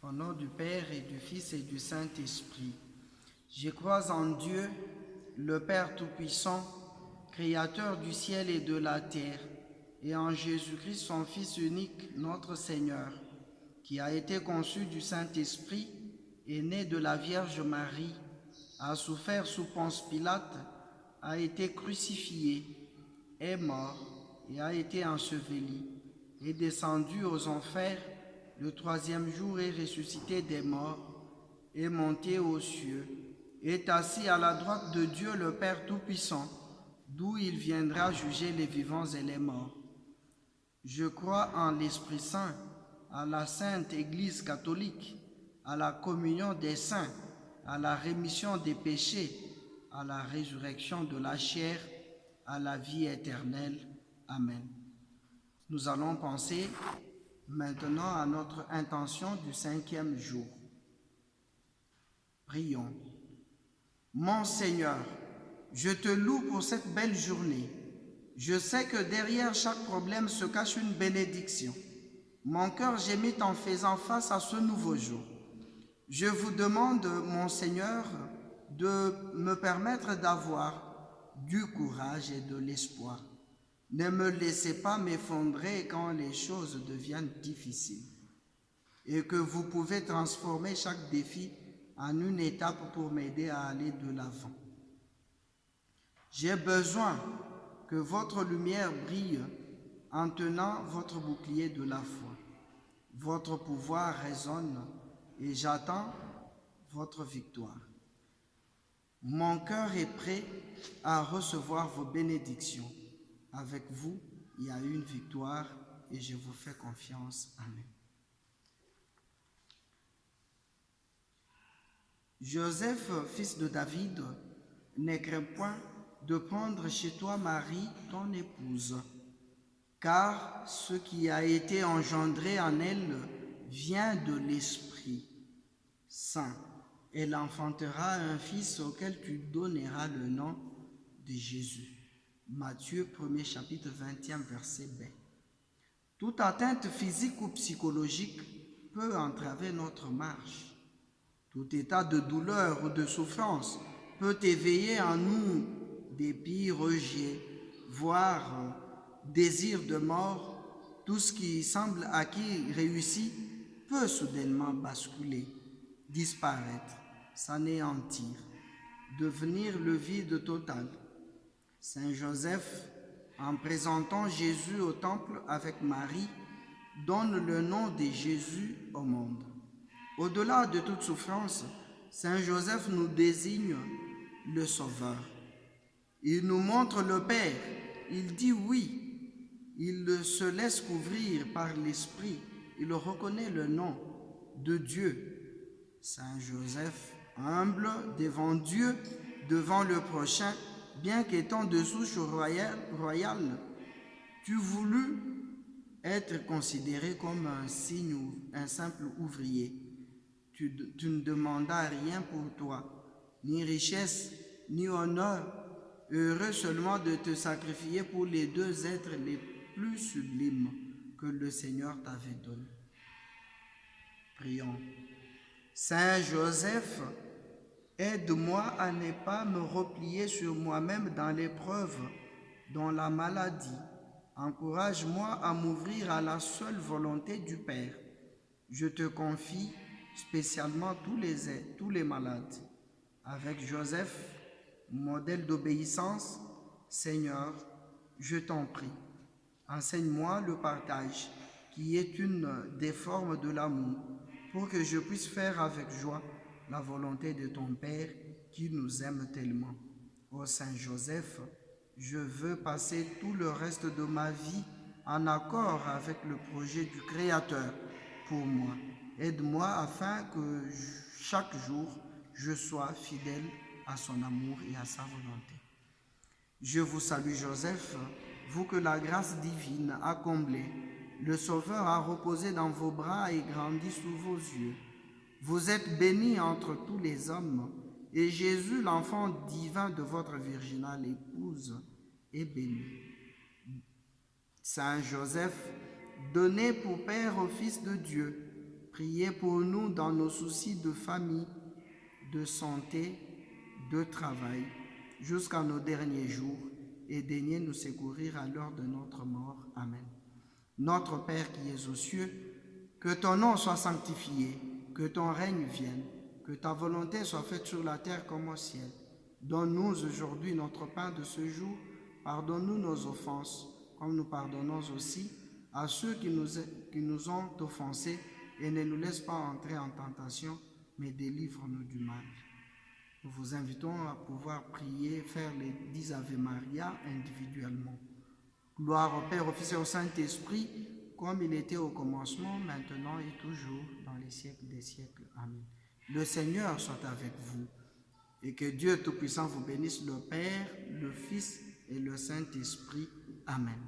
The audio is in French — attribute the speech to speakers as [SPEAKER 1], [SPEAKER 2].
[SPEAKER 1] Au nom du Père et du Fils et du Saint-Esprit. Je crois en Dieu, le Père Tout-Puissant, Créateur du ciel et de la terre, et en Jésus-Christ, son Fils unique, notre Seigneur, qui a été conçu du Saint-Esprit, est né de la Vierge Marie, a souffert sous Ponce Pilate, a été crucifié, est mort et a été enseveli, est descendu aux enfers, le troisième jour est ressuscité des morts, est monté aux cieux, est assis à la droite de Dieu le Père Tout-Puissant, d'où il viendra juger les vivants et les morts. Je crois en l'Esprit Saint, à la Sainte Église catholique, à la communion des saints, à la rémission des péchés, à la résurrection de la chair, à la vie éternelle. Amen. Nous allons penser maintenant à notre intention du 5e jour. Prions. Mon Seigneur, je te loue pour cette belle journée. Je sais que derrière chaque problème se cache une bénédiction. Mon cœur gémit en faisant face à ce nouveau jour. Je vous demande, mon Seigneur, de me permettre d'avoir du courage et de l'espoir. Ne me laissez pas m'effondrer quand les choses deviennent difficiles. Et que vous pouvez transformer chaque défi en une étape pour m'aider à aller de l'avant. J'ai besoin que votre lumière brille en tenant votre bouclier de la foi. Votre pouvoir résonne et j'attends votre victoire. Mon cœur est prêt à recevoir vos bénédictions. Avec vous, il y a une victoire et je vous fais confiance. Amen. Joseph, fils de David, ne crains point de prendre chez toi Marie, ton épouse, car ce qui a été engendré en elle vient de l'Esprit Saint. Elle enfantera un fils auquel tu donneras le nom de Jésus. Matthieu 1er chapitre 20e verset B. Toute atteinte physique ou psychologique peut entraver notre marche. Tout état de douleur ou de souffrance peut éveiller en nous dépit, rejet, voire désir de mort. Tout ce qui semble acquis, réussi, peut soudainement basculer, disparaître, s'anéantir, devenir le vide total. Saint Joseph, en présentant Jésus au temple avec Marie, donne le nom de Jésus au monde. Au-delà de toute souffrance, Saint Joseph nous désigne le Sauveur. Il nous montre le Père, il dit oui, il se laisse couvrir par l'Esprit, il reconnaît le nom de Dieu. Saint Joseph, humble devant Dieu, devant le prochain, bien qu'étant de souche royale, tu voulus être considéré comme un signe ou un simple ouvrier. Tu ne demandas rien pour toi, ni richesse, ni honneur, heureux seulement de te sacrifier pour les deux êtres les plus sublimes que le Seigneur t'avait donnés. Prions. Saint Joseph, aide-moi à ne pas me replier sur moi-même dans l'épreuve, dans la maladie. Encourage-moi à m'ouvrir à la seule volonté du Père. Je te confie spécialement tous les malades. Avec Joseph, modèle d'obéissance, Seigneur, je t'en prie, enseigne-moi le partage, qui est une des formes de l'amour, pour que je puisse faire avec joie la volonté de ton Père qui nous aime tellement. Ô Saint Joseph, je veux passer tout le reste de ma vie en accord avec le projet du Créateur pour moi. Aide-moi afin que chaque jour je sois fidèle à son amour et à sa volonté. Je vous salue Joseph, vous que la grâce divine a comblé. Le Sauveur a reposé dans vos bras et grandi sous vos yeux. Vous êtes béni entre tous les hommes, et Jésus, l'enfant divin de votre virginale épouse, est béni. Saint Joseph, donné pour Père au Fils de Dieu, Priez pour nous dans nos soucis de famille, de santé, de travail, jusqu'à nos derniers jours, et daignez nous secourir à l'heure de notre mort. Amen. Notre Père qui es aux cieux, que ton nom soit sanctifié, que ton règne vienne, que ta volonté soit faite sur la terre comme au ciel. Donne-nous aujourd'hui notre pain de ce jour. Pardonne-nous nos offenses, comme nous pardonnons aussi à ceux qui nous ont offensés, et ne nous laisse pas entrer en tentation, mais délivre-nous du mal. Nous vous invitons à pouvoir prier, faire les 10 Ave Maria individuellement. Gloire au Père, au Fils et au Saint-Esprit, comme il était au commencement, maintenant et toujours, dans les siècles des siècles. Amen. Le Seigneur soit avec vous, et que Dieu Tout-Puissant vous bénisse, le Père, le Fils et le Saint-Esprit. Amen.